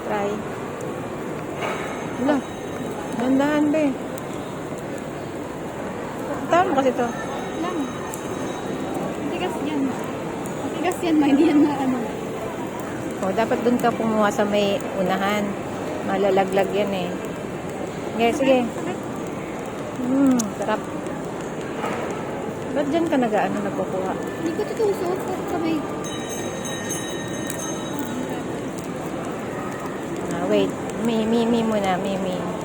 Try. Wala. Dandahan, be. Tama kasi to. Lang. Matigas yan. Matigas yan, may hindi yan na ano. O, dapat dun ka pumuha sa may unahan. Malalaglag yan eh. Okay, sige. Sarap. Ba't dyan ka nagkukuha? Hindi ko tutusok. Kamay. Wait. Mimi muna, Mimi.